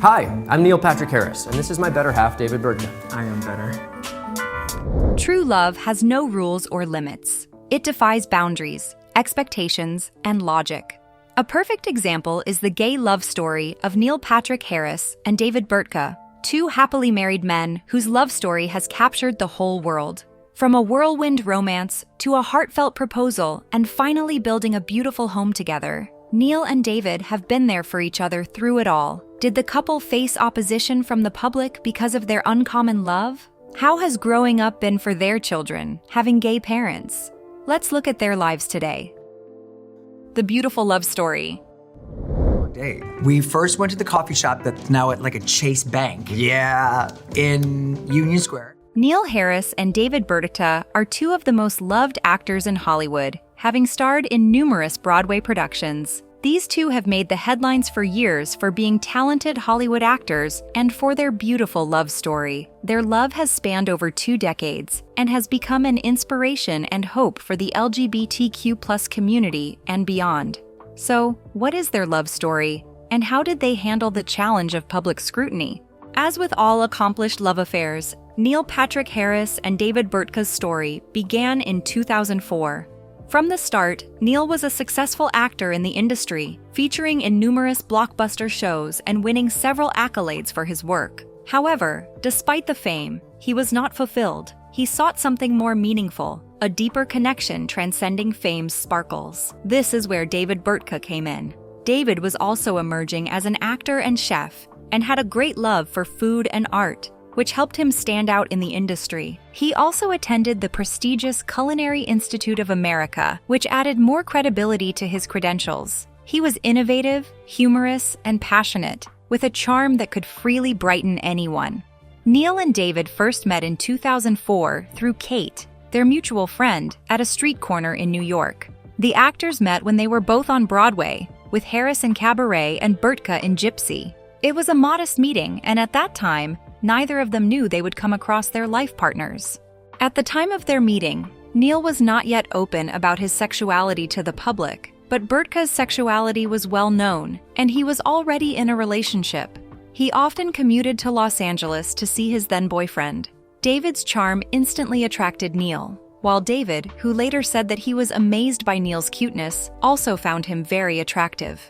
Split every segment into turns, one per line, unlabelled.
Hi, I'm Neil Patrick Harris, and this is my better half, David Burtka.
I am better.
True love has no rules or limits. It defies boundaries, expectations, and logic. A perfect example is the gay love story of Neil Patrick Harris and David Burtka, two happily married men whose love story has captured the whole world. From a whirlwind romance to a heartfelt proposal and finally building a beautiful home together, Neil and David have been there for each other through it all. Did the couple face opposition from the public because of their uncommon love? How has growing up been for their children, having gay parents? Let's look at their lives today. The beautiful love story.
Day. We first went to the coffee shop that's now at like a Chase Bank. Yeah, in Union Square.
Neil Harris and David Burtka are two of the most loved actors in Hollywood, having starred in numerous Broadway productions. These two have made the headlines for years for being talented Hollywood actors and for their beautiful love story. Their love has spanned over 2 decades and has become an inspiration and hope for the LGBTQ+ community and beyond. So, what is their love story, and how did they handle the challenge of public scrutiny? As with all accomplished love affairs, Neil Patrick Harris and David Burtka's story began in 2004. From the start, Neil was a successful actor in the industry, featuring in numerous blockbuster shows and winning several accolades for his work. However, despite the fame, he was not fulfilled. He sought something more meaningful, a deeper connection transcending fame's sparkles. This is where David Burtka came in. David was also emerging as an actor and chef, and had a great love for food and art, which helped him stand out in the industry. He also attended the prestigious Culinary Institute of America, which added more credibility to his credentials. He was innovative, humorous, and passionate, with a charm that could freely brighten anyone. Neil and David first met in 2004 through Kate, their mutual friend, at a street corner in New York. The actors met when they were both on Broadway, with Harris in Cabaret and Burtka in Gypsy. It was a modest meeting, and at that time, neither of them knew they would come across their life partners. At the time of their meeting, Neil was not yet open about his sexuality to the public, but Burtka's sexuality was well known, and he was already in a relationship. He often commuted to Los Angeles to see his then-boyfriend. David's charm instantly attracted Neil, while David, who later said that he was amazed by Neil's cuteness, also found him very attractive.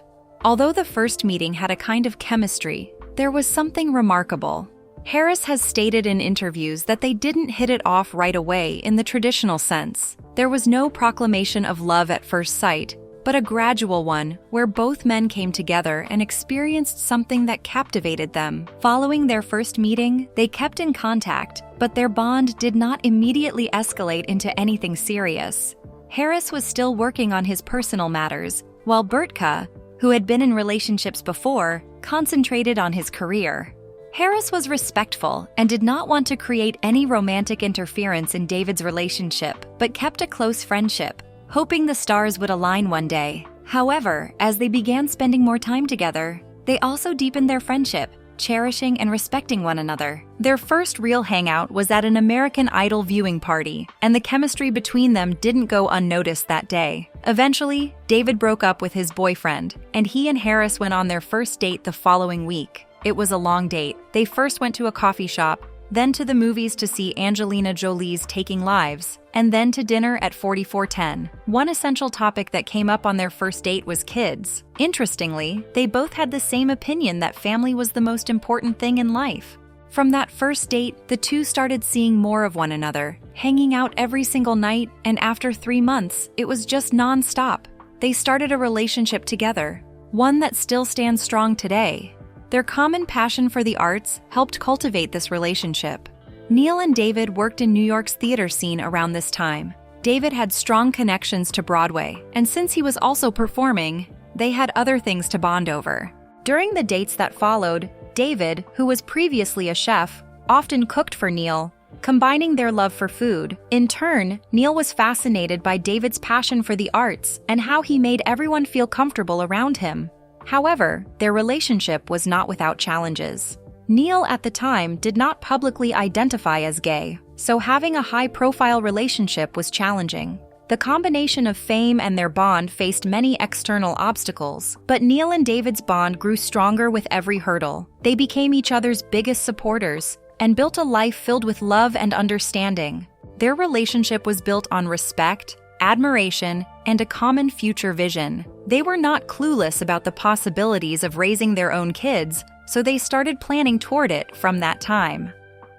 Although the first meeting had a kind of chemistry, there was something remarkable. Harris has stated in interviews that they didn't hit it off right away in the traditional sense. There was no proclamation of love at first sight, but a gradual one where both men came together and experienced something that captivated them. Following their first meeting, they kept in contact, but their bond did not immediately escalate into anything serious. Harris was still working on his personal matters, while Burtka, who had been in relationships before, concentrated on his career. Harris was respectful and did not want to create any romantic interference in David's relationship, but kept a close friendship, hoping the stars would align one day. However, as they began spending more time together, they also deepened their friendship, cherishing and respecting one another. Their first real hangout was at an American Idol viewing party, and the chemistry between them didn't go unnoticed that day. Eventually, David broke up with his boyfriend, and he and Harris went on their first date the following week. It was a long date. They first went to a coffee shop, then to the movies to see Angelina Jolie's Taking Lives, and then to dinner at 4410. One essential topic that came up on their first date was kids. Interestingly, they both had the same opinion that family was the most important thing in life. From that first date, the two started seeing more of one another, hanging out every single night, and after 3 months, it was just non-stop. They started a relationship together, one that still stands strong today. Their common passion for the arts helped cultivate this relationship. Neil and David worked in New York's theater scene around this time. David had strong connections to Broadway, and since he was also performing, they had other things to bond over. During the dates that followed, David, who was previously a chef, often cooked for Neil, combining their love for food. In turn, Neil was fascinated by David's passion for the arts and how he made everyone feel comfortable around him. However, their relationship was not without challenges. Neil at the time did not publicly identify as gay, so having a high-profile relationship was challenging. The combination of fame and their bond faced many external obstacles, but Neil and David's bond grew stronger with every hurdle. They became each other's biggest supporters and built a life filled with love and understanding. Their relationship was built on respect, admiration, and a common future vision. They were not clueless about the possibilities of raising their own kids, so they started planning toward it from that time.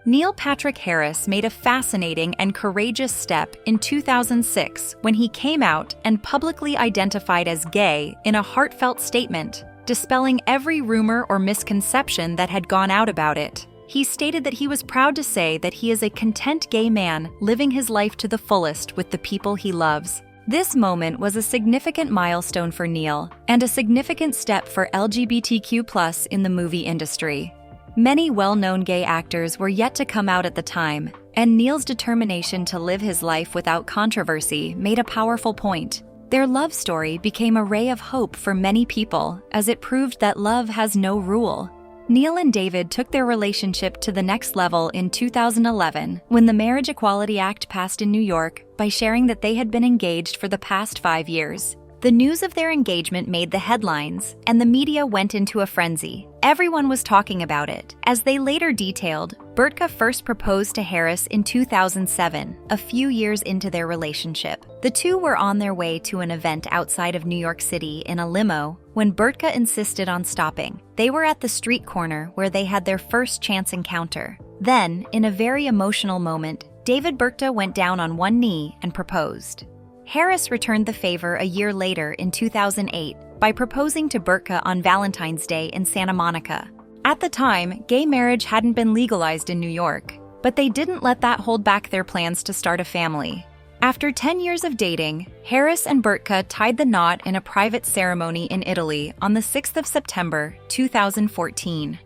Neil Patrick Harris made a fascinating and courageous step in 2006 when he came out and publicly identified as gay in a heartfelt statement, dispelling every rumor or misconception that had gone out about it. He stated that he was proud to say that he is a content gay man living his life to the fullest with the people he loves. This moment was a significant milestone for Neil and a significant step for LGBTQ+ in the movie industry. Many well-known gay actors were yet to come out at the time, and Neil's determination to live his life without controversy made a powerful point. Their love story became a ray of hope for many people, as it proved that love has no rule. Neil and David took their relationship to the next level in 2011 when the Marriage Equality Act passed in New York by sharing that they had been engaged for the past 5 years. The news of their engagement made the headlines, and the media went into a frenzy. Everyone was talking about it. As they later detailed, Burtka first proposed to Harris in 2007, a few years into their relationship. The two were on their way to an event outside of New York City in a limo when Burtka insisted on stopping. They were at the street corner where they had their first chance encounter. Then, in a very emotional moment, David Burtka went down on one knee and proposed. Harris returned the favor a year later in 2008 by proposing to Burtka on Valentine's Day in Santa Monica. At the time, gay marriage hadn't been legalized in New York, but they didn't let that hold back their plans to start a family. After 10 years of dating, Harris and Burtka tied the knot in a private ceremony in Italy on the 6th of September, 2014.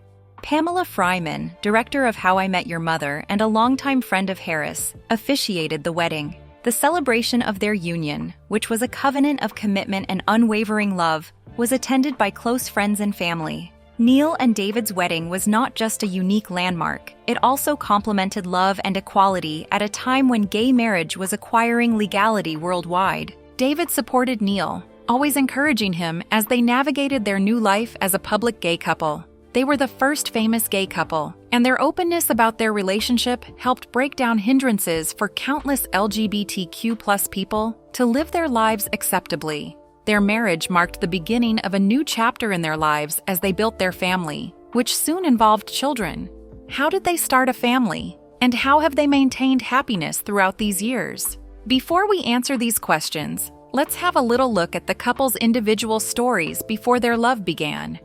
Pamela Fryman, director of How I Met Your Mother and a longtime friend of Harris, officiated the wedding. The celebration of their union, which was a covenant of commitment and unwavering love, was attended by close friends and family. Neil and David's wedding was not just a unique landmark, it also complemented love and equality at a time when gay marriage was acquiring legality worldwide. David supported Neil, always encouraging him as they navigated their new life as a public gay couple. They were the first famous gay couple, and their openness about their relationship helped break down hindrances for countless LGBTQ+ people to live their lives acceptably. Their marriage marked the beginning of a new chapter in their lives as they built their family, which soon involved children. How did they start a family? And how have they maintained happiness throughout these years? Before we answer these questions, let's have a little look at the couple's individual stories before their love began.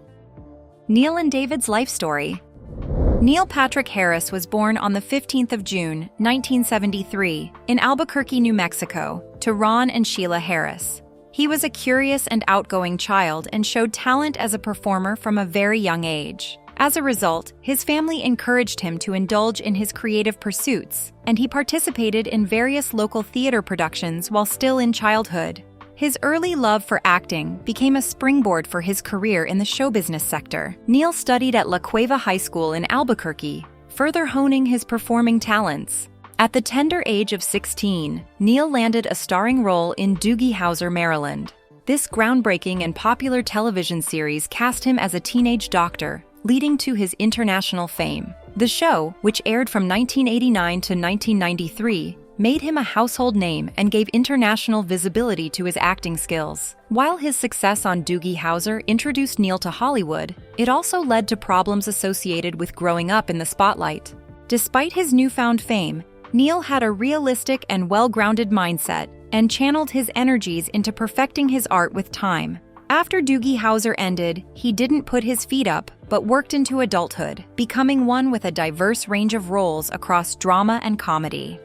Neil and David's life story. Neil Patrick Harris was born on the 15th of June, 1973, in Albuquerque, New Mexico, to Ron and Sheila Harris. He was a curious and outgoing child and showed talent as a performer from a very young age. As a result, his family encouraged him to indulge in his creative pursuits, and he participated in various local theater productions while still in childhood. His early love for acting became a springboard for his career in the show business sector. Neil studied at La Cueva High School in Albuquerque, further honing his performing talents. At the tender age of 16, Neil landed a starring role in Doogie Howser, Maryland. This groundbreaking and popular television series cast him as a teenage doctor, leading to his international fame. The show, which aired from 1989 to 1993, made him a household name and gave international visibility to his acting skills. While his success on Doogie Howser introduced Neil to Hollywood, it also led to problems associated with growing up in the spotlight. Despite his newfound fame, Neil had a realistic and well-grounded mindset and channeled his energies into perfecting his art with time. After Doogie Howser ended, he didn't put his feet up, but worked into adulthood, becoming one with a diverse range of roles across drama and comedy.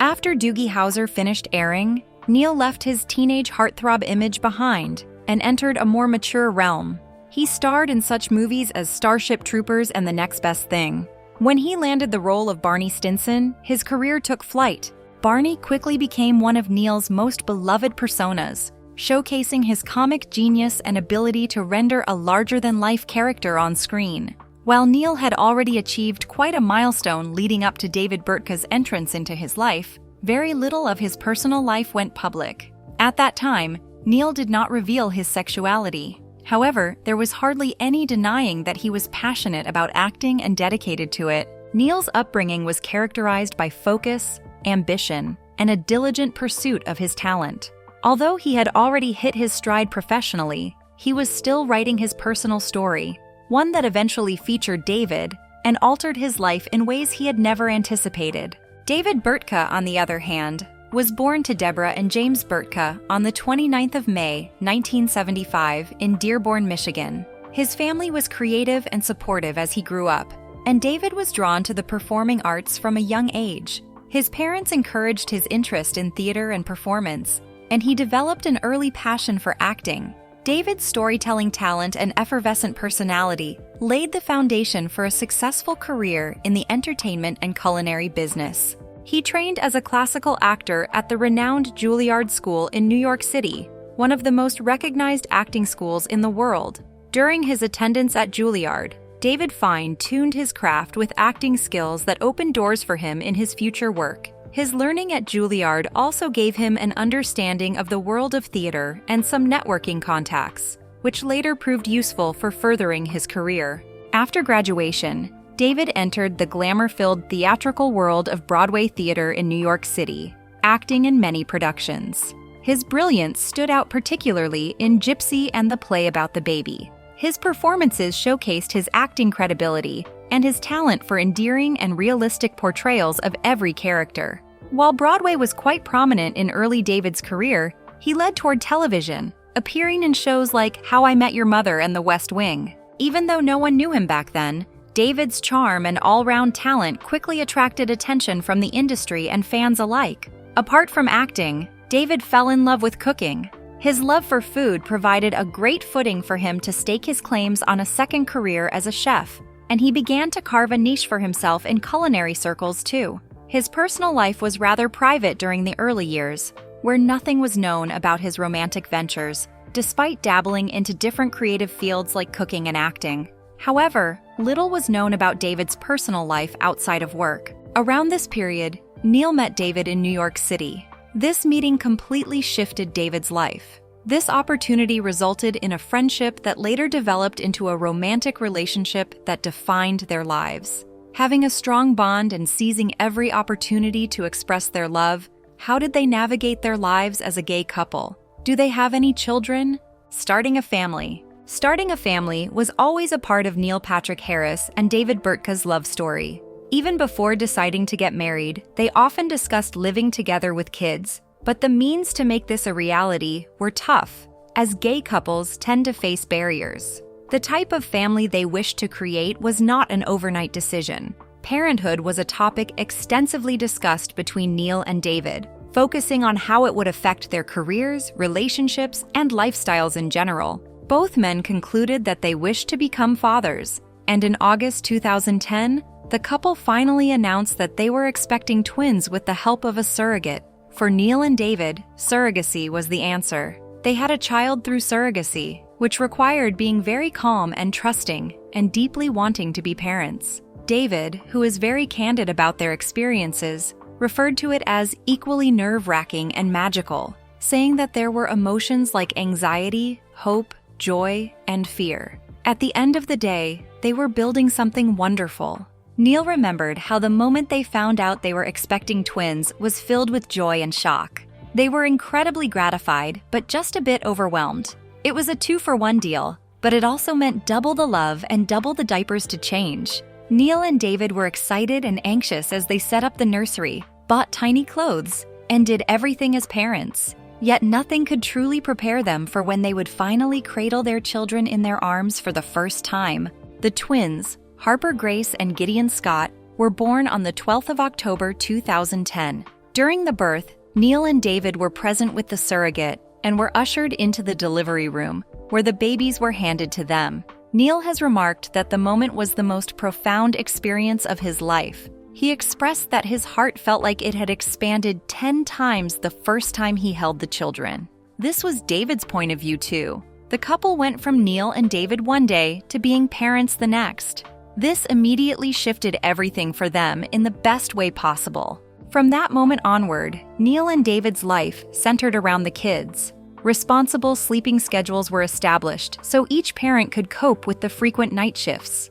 After Doogie Howser finished airing, Neil left his teenage heartthrob image behind and entered a more mature realm. He starred in such movies as Starship Troopers and The Next Best Thing. When he landed the role of Barney Stinson, his career took flight. Barney quickly became one of Neil's most beloved personas, showcasing his comic genius and ability to render a larger-than-life character on screen. While Neil had already achieved quite a milestone leading up to David Burtka's entrance into his life, very little of his personal life went public. At that time, Neil did not reveal his sexuality. However, there was hardly any denying that he was passionate about acting and dedicated to it. Neil's upbringing was characterized by focus, ambition, and a diligent pursuit of his talent. Although he had already hit his stride professionally, he was still writing his personal story, one that eventually featured David and altered his life in ways he had never anticipated. David Burtka, on the other hand, was born to Deborah and James Burtka on the 29th of May, 1975, in Dearborn, Michigan. His family was creative and supportive as he grew up, and David was drawn to the performing arts from a young age. His parents encouraged his interest in theater and performance, and he developed an early passion for acting. David's storytelling talent and effervescent personality laid the foundation for a successful career in the entertainment and culinary business. He trained as a classical actor at the renowned Juilliard School in New York City, one of the most recognized acting schools in the world. During his attendance at Juilliard, David fine-tuned his craft with acting skills that opened doors for him in his future work. His learning at Juilliard also gave him an understanding of the world of theater and some networking contacts, which later proved useful for furthering his career. After graduation, David entered the glamour-filled theatrical world of Broadway theater in New York City, acting in many productions. His brilliance stood out particularly in Gypsy and the Play About the Baby. His performances showcased his acting credibility and his talent for endearing and realistic portrayals of every character. While Broadway was quite prominent in early David's career, he led toward television, appearing in shows like How I Met Your Mother and The West Wing. Even though no one knew him back then, David's charm and all-round talent quickly attracted attention from the industry and fans alike. Apart from acting, David fell in love with cooking. His love for food provided a great footing for him to stake his claims on a second career as a chef, and he began to carve a niche for himself in culinary circles too. His personal life was rather private during the early years, where nothing was known about his romantic ventures, despite dabbling into different creative fields like cooking and acting. However, little was known about David's personal life outside of work. Around this period, Neil met David in New York City. This meeting completely shifted David's life. This opportunity resulted in a friendship that later developed into a romantic relationship that defined their lives. Having a strong bond and seizing every opportunity to express their love, how did they navigate their lives as a gay couple? Do they have any children? Starting a family. Starting a family was always a part of Neil Patrick Harris and David Burtka's love story. Even before deciding to get married, they often discussed living together with kids. But the means to make this a reality were tough, as gay couples tend to face barriers. The type of family they wished to create was not an overnight decision. Parenthood was a topic extensively discussed between Neil and David, focusing on how it would affect their careers, relationships, and lifestyles in general. Both men concluded that they wished to become fathers, and in August 2010, the couple finally announced that they were expecting twins with the help of a surrogate. For Neil and David, surrogacy was the answer. They had a child through surrogacy, which required being very calm and trusting and deeply wanting to be parents. David, who is very candid about their experiences, referred to it as equally nerve-wracking and magical, saying that there were emotions like anxiety, hope, joy, and fear. At the end of the day, they were building something wonderful. Neil remembered how the moment they found out they were expecting twins was filled with joy and shock. They were incredibly gratified, but just a bit overwhelmed. It was a 2-for-1 deal, but it also meant double the love and double the diapers to change. Neil and David were excited and anxious as they set up the nursery, bought tiny clothes, and did everything as parents. Yet nothing could truly prepare them for when they would finally cradle their children in their arms for the first time. The twins, Harper Grace and Gideon Scott, were born on the 12th of October 2010. During the birth, Neil and David were present with the surrogate and were ushered into the delivery room, where the babies were handed to them. Neil has remarked that the moment was the most profound experience of his life. He expressed that his heart felt like it had expanded 10 times the first time he held the children. This was David's point of view too. The couple went from Neil and David one day to being parents the next. This immediately shifted everything for them in the best way possible. From that moment onward, Neil and David's life centered around the kids. Responsible sleeping schedules were established so each parent could cope with the frequent night shifts.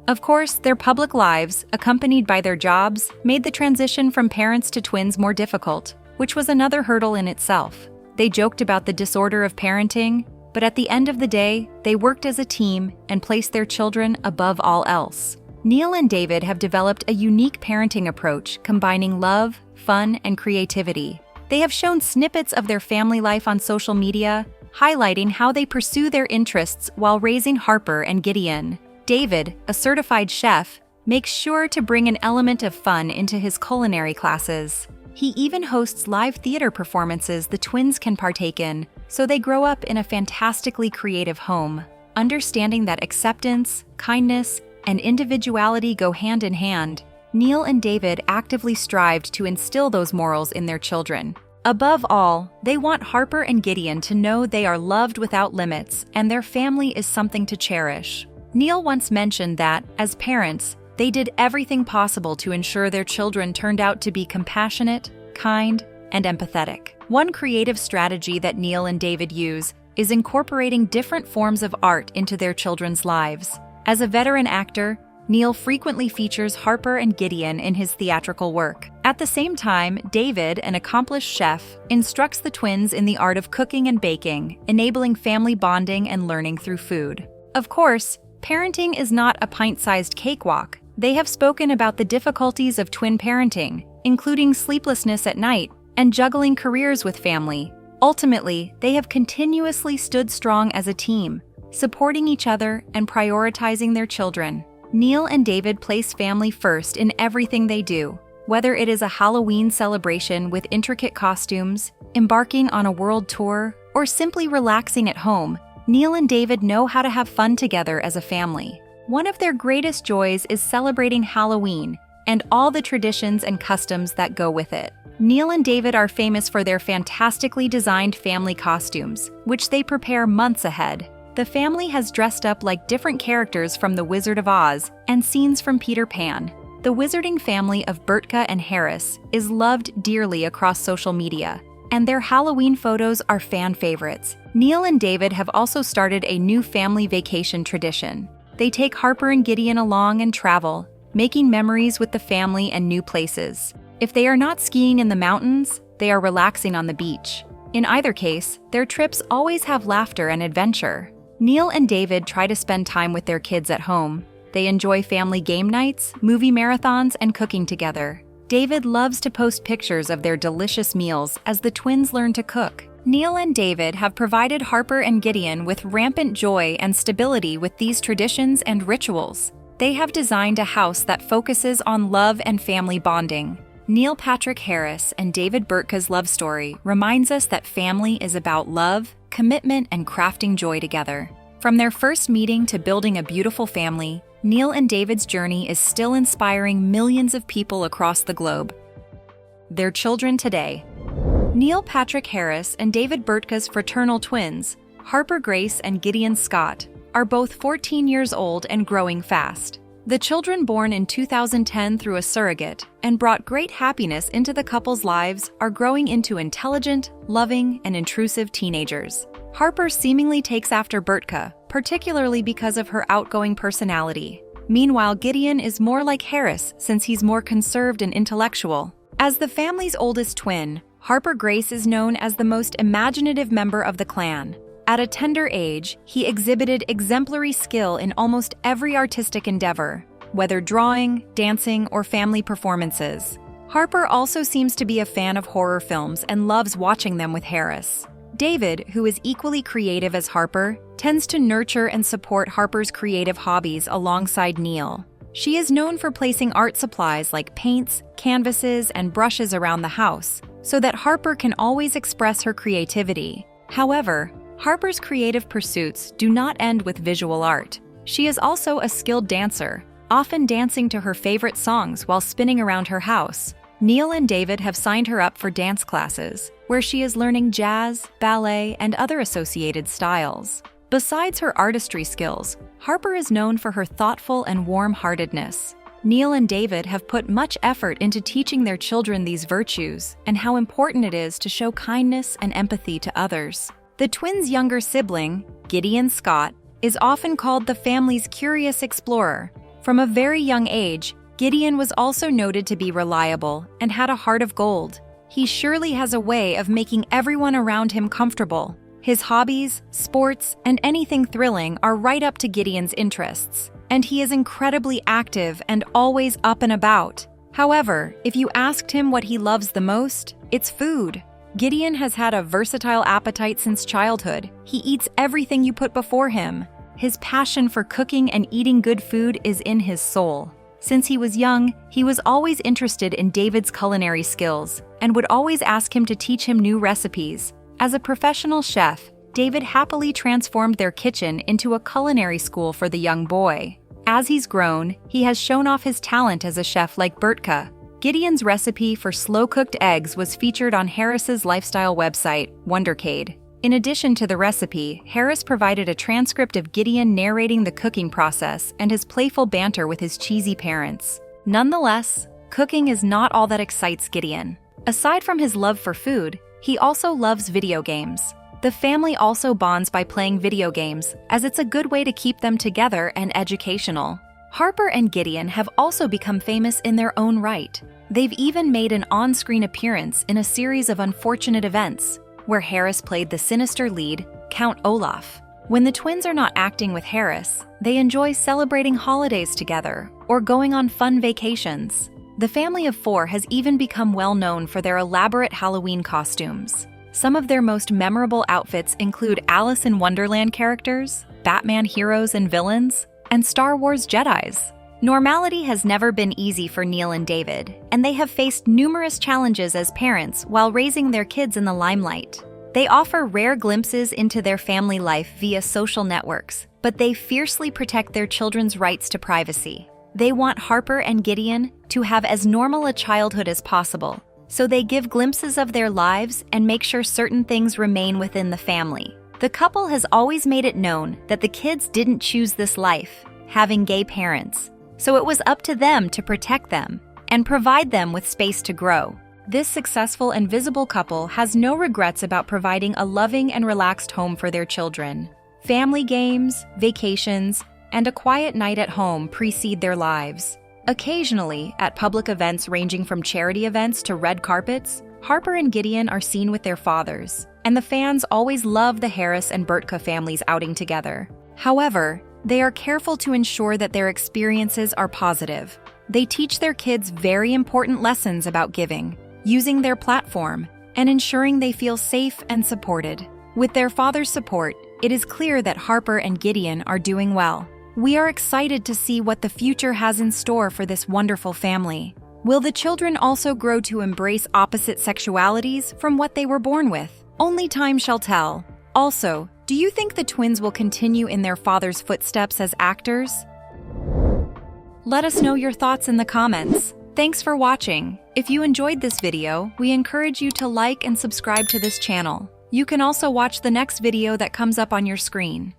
Of course, their public lives, accompanied by their jobs, made the transition from parents to twins more difficult, which was another hurdle in itself. They joked about the disorder of parenting, but at the end of the day, they worked as a team and placed their children above all else. Neil and David have developed a unique parenting approach combining love, fun, and creativity. They have shown snippets of their family life on social media, highlighting how they pursue their interests while raising Harper and Gideon. David, a certified chef, makes sure to bring an element of fun into his culinary classes. He even hosts live theater performances the twins can partake in, so they grow up in a fantastically creative home. Understanding that acceptance, kindness, and individuality go hand in hand, Neil and David actively strived to instill those morals in their children. Above all, they want Harper and Gideon to know they are loved without limits and their family is something to cherish. Neil once mentioned that, as parents, they did everything possible to ensure their children turned out to be compassionate, kind, and empathetic. One creative strategy that Neil and David use is incorporating different forms of art into their children's lives. As a veteran actor, Neil frequently features Harper and Gideon in his theatrical work. At the same time, David, an accomplished chef, instructs the twins in the art of cooking and baking, enabling family bonding and learning through food. Of course, parenting is not a pint-sized cakewalk. They have spoken about the difficulties of twin parenting, including sleeplessness at night and juggling careers with family. Ultimately, they have continuously stood strong as a team, supporting each other and prioritizing their children. Neil and David place family first in everything they do, whether it is a Halloween celebration with intricate costumes, embarking on a world tour, or simply relaxing at home. Neil and David know how to have fun together as a family. One of their greatest joys is celebrating Halloween and all the traditions and customs that go with it. Neil and David are famous for their fantastically designed family costumes, which they prepare months ahead. The family has dressed up like different characters from The Wizard of Oz and scenes from Peter Pan. The wizarding family of Burtka and Harris is loved dearly across social media, and their Halloween photos are fan favorites. Neil and David have also started a new family vacation tradition. They take Harper and Gideon along and travel, making memories with the family and new places. If they are not skiing in the mountains, they are relaxing on the beach. In either case, their trips always have laughter and adventure. Neil and David try to spend time with their kids at home. They enjoy family game nights, movie marathons, and cooking together. David loves to post pictures of their delicious meals as the twins learn to cook. Neil and David have provided Harper and Gideon with rampant joy and stability with these traditions and rituals. They have designed a house that focuses on love and family bonding. Neil Patrick Harris and David Burtka's love story reminds us that family is about love, commitment, and crafting joy together. From their first meeting to building a beautiful family, Neil and David's journey is still inspiring millions of people across the globe. Their children today. Neil Patrick Harris and David Burtka's fraternal twins, Harper Grace and Gideon Scott, are both 14 years old and growing fast. The children born in 2010 through a surrogate and brought great happiness into the couple's lives are growing into intelligent, loving, and intrusive teenagers. Harper seemingly takes after Burtka, particularly because of her outgoing personality. Meanwhile, Gideon is more like Harris since he's more conserved and intellectual. As the family's oldest twin, Harper Grace is known as the most imaginative member of the clan. At a tender age, he exhibited exemplary skill in almost every artistic endeavor, whether drawing, dancing, or family performances. Harper also seems to be a fan of horror films and loves watching them with Harris. David, who is equally creative as Harper, tends to nurture and support Harper's creative hobbies alongside Neil. She is known for placing art supplies like paints, canvases, and brushes around the house, so that Harper can always express her creativity. However, Harper's creative pursuits do not end with visual art. She is also a skilled dancer, often dancing to her favorite songs while spinning around her house. Neil and David have signed her up for dance classes, where she is learning jazz, ballet, and other associated styles. Besides her artistry skills, Harper is known for her thoughtful and warm-heartedness. Neil and David have put much effort into teaching their children these virtues and how important it is to show kindness and empathy to others. The twins' younger sibling, Gideon Scott, is often called the family's curious explorer. From a very young age, Gideon was also noted to be reliable and had a heart of gold. He surely has a way of making everyone around him comfortable. His hobbies, sports, and anything thrilling are right up to Gideon's interests, and he is incredibly active and always up and about. However, if you asked him what he loves the most, it's food. Gideon has had a versatile appetite since childhood. He eats everything you put before him. His passion for cooking and eating good food is in his soul. Since he was young, he was always interested in David's culinary skills and would always ask him to teach him new recipes. As a professional chef, David happily transformed their kitchen into a culinary school for the young boy. As he's grown, he has shown off his talent as a chef like Burtka. Gideon's recipe for slow-cooked eggs was featured on Harris's lifestyle website, Wondercade. In addition to the recipe, Harris provided a transcript of Gideon narrating the cooking process and his playful banter with his cheesy parents. Nonetheless, cooking is not all that excites Gideon. Aside from his love for food, he also loves video games. The family also bonds by playing video games, as it's a good way to keep them together and educational. Harper and Gideon have also become famous in their own right. They've even made an on-screen appearance in a series of unfortunate events, where Harris played the sinister lead, Count Olaf. When the twins are not acting with Harris, they enjoy celebrating holidays together or going on fun vacations. The family of four has even become well known for their elaborate Halloween costumes. Some of their most memorable outfits include Alice in Wonderland characters, Batman heroes and villains, and Star Wars Jedis. Normality has never been easy for Neil and David, and they have faced numerous challenges as parents while raising their kids in the limelight. They offer rare glimpses into their family life via social networks, but they fiercely protect their children's rights to privacy. They want Harper and Gideon to have as normal a childhood as possible, so they give glimpses of their lives and make sure certain things remain within the family. The couple has always made it known that the kids didn't choose this life, having gay parents, so it was up to them to protect them and provide them with space to grow. This successful and visible couple has no regrets about providing a loving and relaxed home for their children. Family games, vacations, and a quiet night at home precede their lives. Occasionally, at public events ranging from charity events to red carpets, Harper and Gideon are seen with their fathers, and the fans always love the Harris and Burtka families outing together. However, they are careful to ensure that their experiences are positive. They teach their kids very important lessons about giving, using their platform, and ensuring they feel safe and supported. With their father's support, it is clear that Harper and Gideon are doing well. We are excited to see what the future has in store for this wonderful family. Will the children also grow to embrace opposite sexualities from what they were born with? Only time shall tell. Also, do you think the twins will continue in their father's footsteps as actors? Let us know your thoughts in the comments. Thanks for watching. If you enjoyed this video, we encourage you to like and subscribe to this channel. You can also watch the next video that comes up on your screen.